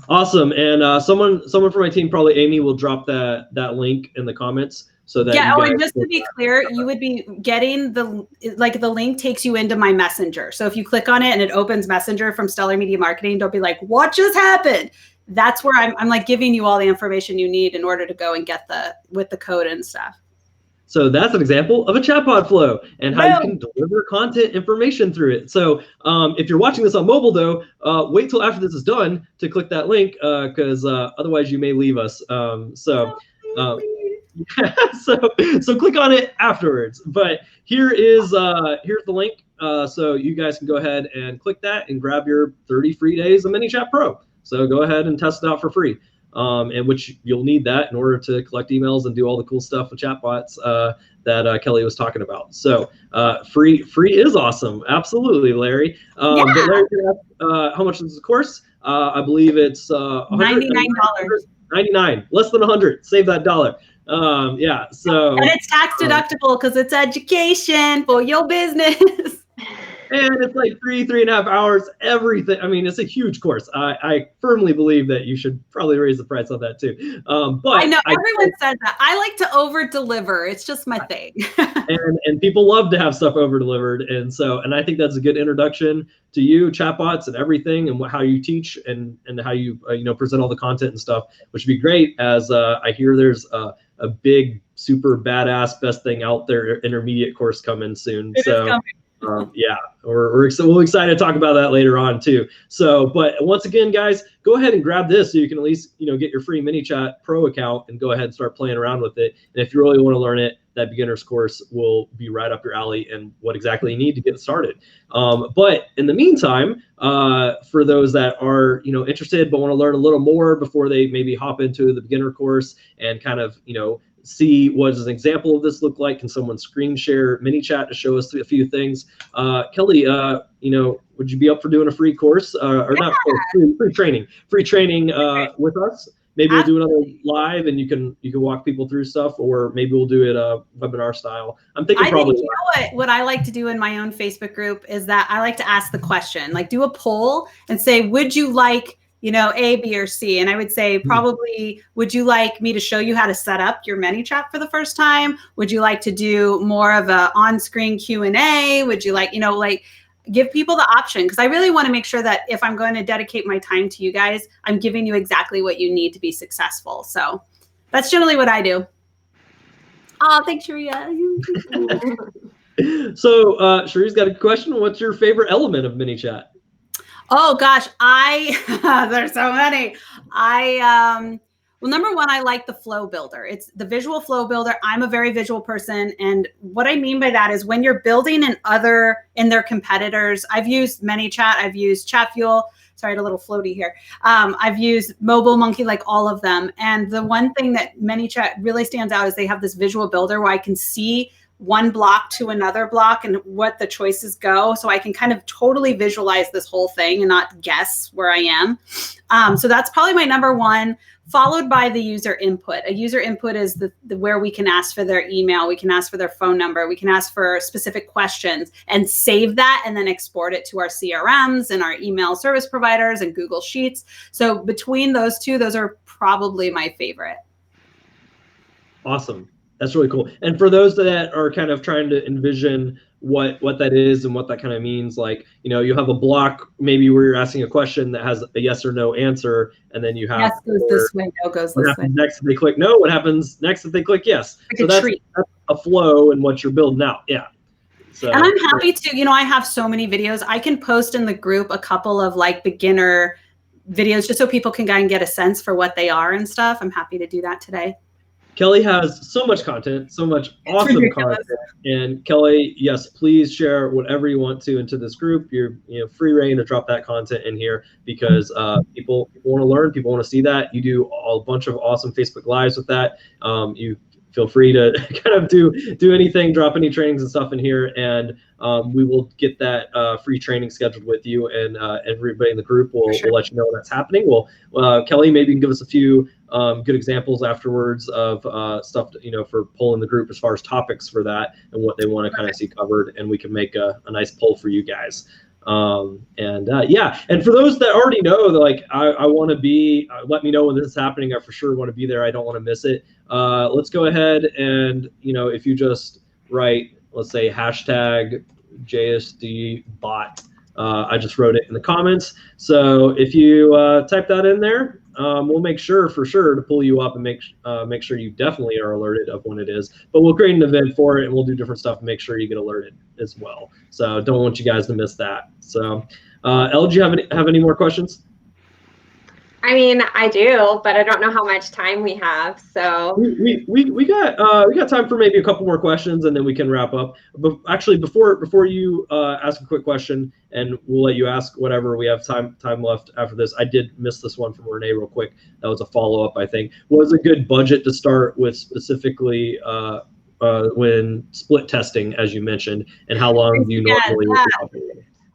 Awesome. And someone from my team, probably Amy, will drop that link in the comments so that and just to be clear, you would be getting the link takes you into my Messenger. So if you click on it and it opens Messenger from Stellar Media Marketing, don't be like, what just happened? That's where I'm like giving you all the information you need in order to go and get with the code and stuff. So that's an example of a chatbot flow and how you can deliver content information through it. So if you're watching this on mobile, though, wait till after this is done to click that link because otherwise you may leave us. So click on it afterwards. But here's the link. So you guys can go ahead and click that and grab your 30 free days of ManyChat Pro. So go ahead and test it out for free. And which you'll need that in order to collect emails and do all the cool stuff with chatbots that Kelly was talking about. So free is awesome. Absolutely, Larry. But Larry, how much is the course? I believe it's $99. $99, less than 100. Save that dollar. So and it's tax deductible because it's education for your business. And it's like 3.5 hours, everything. I mean, it's a huge course. I firmly believe that you should probably raise the price on that too. But I know everyone said that. I like to over deliver. It's just my thing. and people love to have stuff over delivered. And I think that's a good introduction to you, chatbots and everything, and how you teach and how you present all the content and stuff, which would be great. As I hear there's a big, super badass, best thing out there intermediate course coming soon. Yeah, we're excited to talk about that later on too. So, but once again, guys, go ahead and grab this so you can at least get your free ManyChat Pro account and go ahead and start playing around with it. And if you really want to learn it, that beginner's course will be right up your alley and what exactly you need to get started. But in the meantime, for those that are interested but want to learn a little more before they maybe hop into the beginner course and kind of see what does an example of this look like, can someone screen share ManyChat to show us a few things? Kelly, would you be up for doing a free course or not free training with us? Maybe we'll do another live and you can walk people through stuff, or maybe we'll do it webinar style. I'm thinking probably. What I like to do in my own Facebook group is that I like to ask the question, like do a poll and say, would you like A, B, or C? And I would say probably, would you like me to show you how to set up your ManyChat for the first time? Would you like to do more of a on-screen Q&A? Would you like, give people the option? Because I really want to make sure that if I'm going to dedicate my time to you guys, I'm giving you exactly what you need to be successful. So that's generally what I do. Oh, thanks, Sharia. So Sharia's got a question. What's your favorite element of ManyChat? Oh gosh, there's so many. Well, number one, I like the flow builder. It's the visual flow builder. I'm a very visual person. And what I mean by that is when you're building in their competitors, I've used ManyChat, I've used ChatFuel. Sorry, I had a little floaty here. I've used Mobile Monkey, like all of them. And the one thing that ManyChat really stands out is they have this visual builder where I can see one block to another block and what the choices go. So I can kind of totally visualize this whole thing and not guess where I am. So that's probably my number one, followed by the user input. A user input is the where we can ask for their email, we can ask for their phone number, we can ask for specific questions and save that and then export it to our CRMs and our email service providers and Google Sheets. So between those two, those are probably my favorite. Awesome. That's really cool. And for those that are kind of trying to envision what that is and what that kind of means, like, you have a block maybe where you're asking a question that has a yes or no answer, and then you have yes goes this way, no goes this way. Next if they click no, what happens next if they click yes? Like so that's a flow in what you're building out. Yeah. So, and I'm happy to, I have so many videos. I can post in the group a couple of like beginner videos just so people can kind of get a sense for what they are and stuff. I'm happy to do that today. Kelly has so much content, so much awesome content. And Kelly, yes, please share whatever you want to into this group. You're free reign to drop that content in here because people want to learn, people want to see that. You do a bunch of awesome Facebook Lives with that. You feel free to kind of do anything, drop any trainings and stuff in here, and we will get that free training scheduled with you, and everybody in the group will let you know when that's happening. Well, Kelly, maybe you can give us a few good examples afterwards of stuff for polling the group as far as topics for that and what they want to kind of see covered, and we can make a nice poll for you guys. Yeah, and for those that already know that, like, I want to be, let me know when this is happening. I for sure want to be there. I don't want to miss it. Let's go ahead and, if you just write, let's say hashtag JSDbot. I just wrote it in the comments. So if you type that in there, we'll make sure for sure to pull you up and make sure you definitely are alerted of when it is. But we'll create an event for it, and we'll do different stuff to make sure you get alerted as well. So don't want you guys to miss that. So Elle, do you have any more questions? I mean, I do, but I don't know how much time we have. So we got time for maybe a couple more questions, and then we can wrap up. But actually, before you ask a quick question, and we'll let you ask whatever we have time left after this. I did miss this one from Renee real quick. That was a follow up, I think. What is a good budget to start with specifically when split testing, as you mentioned, and how long do you normally?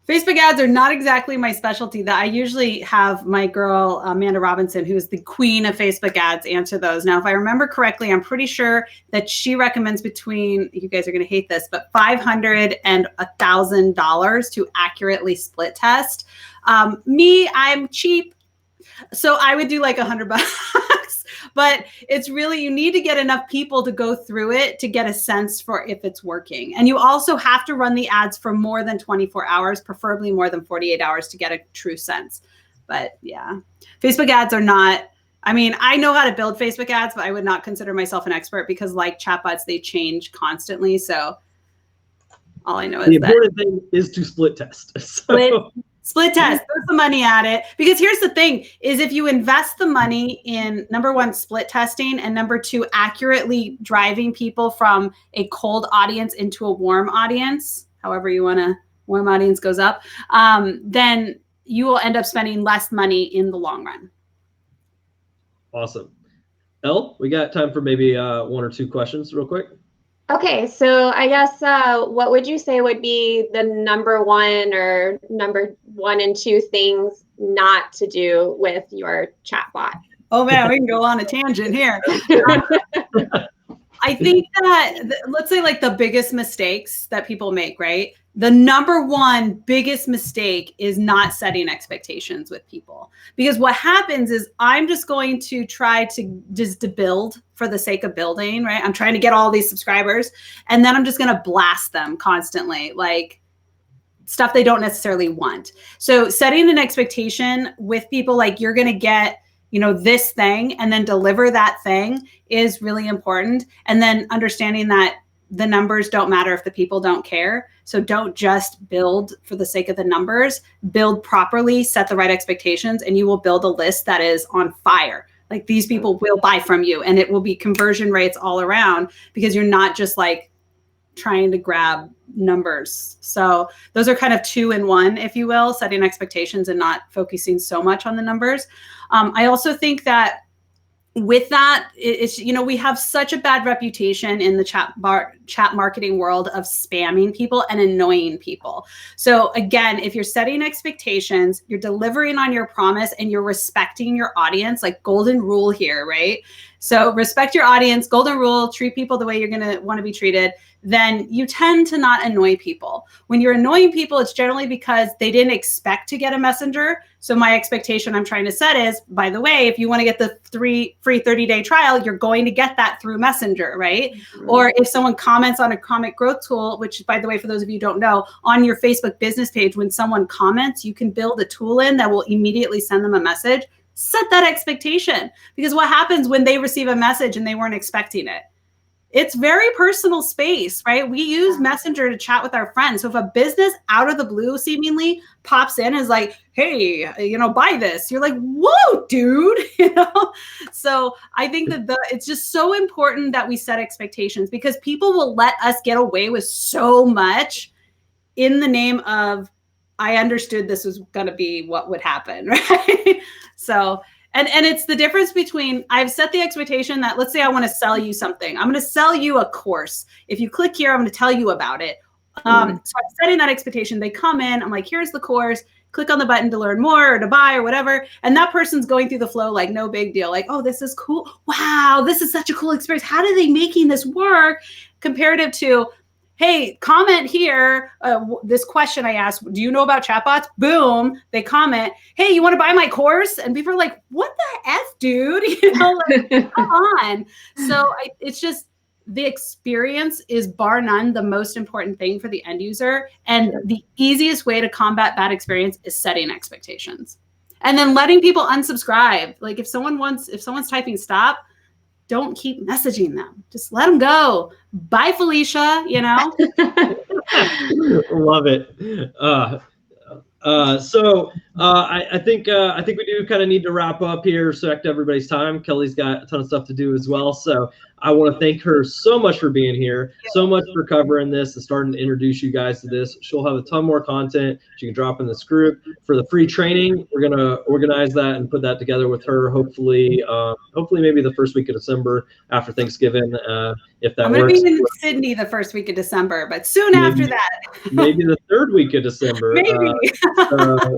Facebook ads are not exactly my specialty. That I usually have my girl, Amanda Robinson, who is the queen of Facebook ads, answer those. Now, if I remember correctly, I'm pretty sure that she recommends between, you guys are going to hate this, but $500 and $1,000 to accurately split test. Me, I'm cheap. So I would do like $100, but it's really, you need to get enough people to go through it to get a sense for if it's working. And you also have to run the ads for more than 24 hours, preferably more than 48 hours to get a true sense. But yeah, Facebook ads are not, I mean, I know how to build Facebook ads, but I would not consider myself an expert because like chatbots, they change constantly. So all I know is the important thing is to split test. So. Split test, throw some money at it. Because here's the thing, is if you invest the money in, number one, split testing, and number two, accurately driving people from a cold audience into a warm audience, however you want to, warm audience goes up, then you will end up spending less money in the long run. Awesome. Elle, we got time for maybe 1 or 2 questions real quick. Okay, so I guess what would you say would be the number 1 or number 1 and 2 things not to do with your chatbot? Oh man, we can go on a tangent here. I think that, let's say like the biggest mistakes that people make, right? The number 1 biggest mistake is not setting expectations with people. Because what happens is I'm just going to try to just to build for the sake of building, right? I'm trying to get all these subscribers and then I'm just going to blast them constantly, like stuff they don't necessarily want. So setting an expectation with people, like you're going to get, you know, this thing and then deliver that thing is really important. And then understanding that the numbers don't matter if the people don't care. So don't just build for the sake of the numbers, build properly, set the right expectations, and you will build a list that is on fire. Like these people will buy from you and it will be conversion rates all around because you're not just like trying to grab numbers. So those are kind of 2 in 1, if you will, setting expectations and not focusing so much on the numbers. I also think that with that, it's, you know, we have such a bad reputation in the chat marketing world of spamming people and annoying people. So again, if you're setting expectations, you're delivering on your promise and you're respecting your audience, like golden rule here, right? So respect your audience, golden rule, treat people the way you're going to want to be treated. Then you tend to not annoy people. When you're annoying people, it's generally because they didn't expect to get a messenger. So my expectation I'm trying to set is, by the way, if you want to get the free 30-day trial, you're going to get that through Messenger, right? Mm-hmm. Or if someone comments on a comment growth tool, which by the way, for those of you who don't know, on your Facebook business page, when someone comments, you can build a tool in that will immediately send them a message. Set that expectation, because what happens when they receive a message and they weren't expecting it? It's very personal space, right? We use Messenger to chat with our friends. So if a business out of the blue seemingly pops in and is like, hey, you know, buy this, you're like, whoa, dude, you know? So I think that it's just so important that we set expectations, because people will let us get away with so much in the name of, I understood this was going to be what would happen, right? So, and it's the difference between, I've set the expectation that, let's say I want to sell you something. I'm going to sell you a course. If you click here, I'm going to tell you about it. So I'm setting that expectation. They come in, I'm like, here's the course, click on the button to learn more or to buy or whatever. And that person's going through the flow like no big deal. Like, oh, this is cool. Wow, this is such a cool experience. How are they making this work? Comparative to, hey, comment here, this question I asked, do you know about chatbots? Boom, they comment, hey, you want to buy my course? And people are like, what the F, dude? You know, like, come on. So it's just, the experience is bar none the most important thing for the end user. And the easiest way to combat bad experience is setting expectations. And then letting people unsubscribe. Like if someone's typing stop, don't keep messaging them. Just let them go. Bye, Felicia, you know? Love it. I think we do kind of need to wrap up here, respect everybody's time. Kelly's got a ton of stuff to do as well. So I want to thank her so much for being here, so much for covering this and starting to introduce you guys to this. She'll have a ton more content she can drop in this group. For the free training, we're gonna organize that and put that together with her. Hopefully, hopefully maybe the first week of December after Thanksgiving, if that I'm gonna works. be in Sydney the first week of December, but soon after that. Maybe the third week of December. Maybe.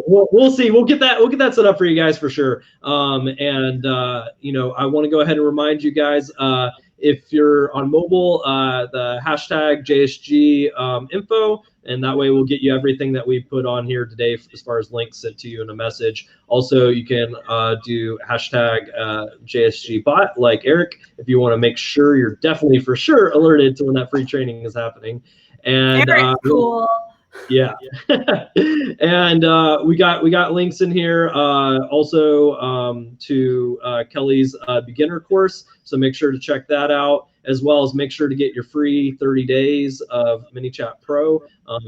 We'll see. We'll get that set up for you guys for sure. You know, I want to go ahead and remind you guys, if you're on mobile, the hashtag JSG info, and that way we'll get you everything that we put on here today as far as links sent to you in a message. Also, you can do hashtag JSG bot like Eric if you want to make sure you're definitely for sure alerted to when that free training is happening. And cool. Yeah. And we got links in here also to Kelly's beginner course, so make sure to check that out, as well as make sure to get your free 30 days of ManyChat Pro.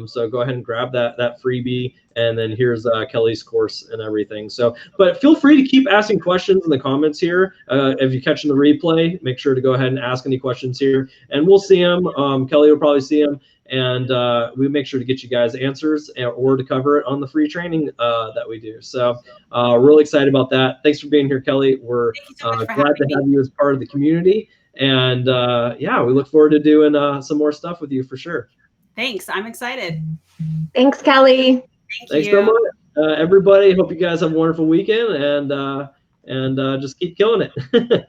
So go ahead and grab that freebie, and then here's Kelly's course and everything. So, but feel free to keep asking questions in the comments here. If you're catching the replay, make sure to go ahead and ask any questions here, and we'll see them. Kelly will probably see them, and we make sure to get you guys answers or to cover it on the free training that we do. So really excited about that. Thanks for being here, Kelly. We're glad to have you as part of the community. And yeah, we look forward to doing some more stuff with you for sure. Thanks. I'm excited. Thanks, Kelly. Thanks so much. Everybody, hope you guys have a wonderful weekend, and just keep killing it.